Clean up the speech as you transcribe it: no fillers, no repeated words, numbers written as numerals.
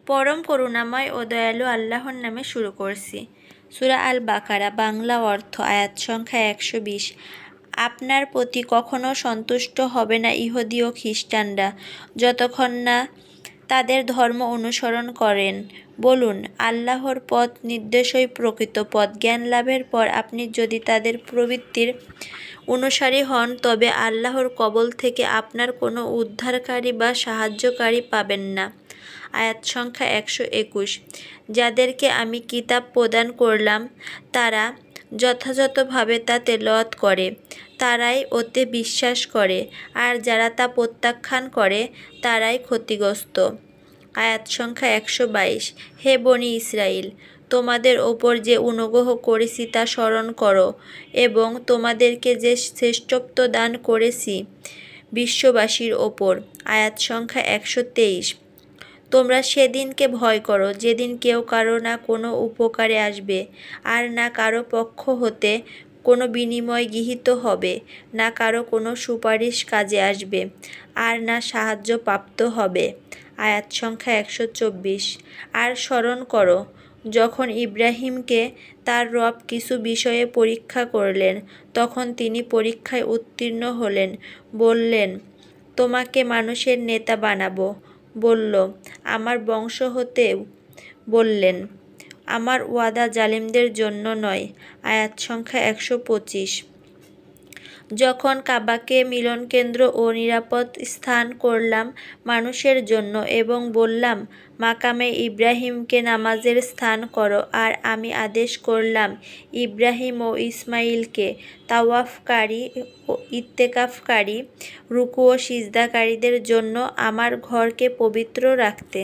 পরম করুণাময় ও দয়ালু আল্লাহর নামে শুরু করছি। সূরা আল বাকারা, বাংলা অর্থ, আয়াত সংখ্যা 120। আপনার প্রতি কখনো সন্তুষ্ট হবে না ইহুদি ও খ্রিস্টানরা, যতক্ষণ না তাদের ধর্ম অনুসরণ করেন। বলুন, আল্লাহর পথ নির্দেশই প্রকৃত পথ। জ্ঞান লাভের পর আপনি যদি তাদের প্রবৃত্তির অনুসারী হন, তবে আল্লাহর কবল থেকে আপনার কোনো উদ্ধারকারী বা সাহায্যকারী পাবেন না। আয়াত সংখ্যা 121। যাদেরকে আমি কিতাব প্রদান করলাম তারা যথাযথভাবে তা তেলাওয়াত করে, তারাই ওতে বিশ্বাস করে, আর যারা তা প্রত্যাখ্যান করে তারাই ক্ষতিগ্রস্ত। আয়াত সংখ্যা 122। হে বনী ইসরাইল, তোমাদের ওপর যে অনুগ্রহ করেছি তা স্মরণ করো এবং তোমাদেরকে যে শ্রেষ্ঠত্ব দান করেছি বিশ্ববাসীর ওপর। আয়াত সংখ্যা 123। তোমরা সেদিনকে ভয় করো যেদিন কেউ কারো না কোনো উপকারে আসবে, আর না কারো পক্ষ হতে কোনো বিনিময় গৃহীত হবে, না কারো কোনো সুপারিশ কাজে আসবে, আর না সাহায্য প্রাপ্ত হবে। আয়াত সংখ্যা 124। আর স্মরণ করো যখন ইব্রাহিমকে তার রব কিছু বিষয়ে পরীক্ষা করলেন, তখন তিনি পরীক্ষায় উত্তীর্ণ হলেন। বললেন, তোমাকে মানুষের নেতা বানাবো। বলল, আমার বংশ হতে। বললেন, আমার ওয়াদা জালিমদের জন্য নয়। আয়াত সংখ্যা 125। যখন কাবাকে মিলনকেন্দ্র ও নিরাপদ স্থান করলাম মানুষের জন্য এবং বললাম, মাকামে ইব্রাহিমকে নামাজের স্থান করো, আর আমি আদেশ করলাম ইব্রাহিম ও ইসমাইলকে তাওয়াফকারী ও ইত্তেকাফকারী, রুকু ও সিজদাকারীদের জন্য আমার ঘরকে পবিত্র রাখতে।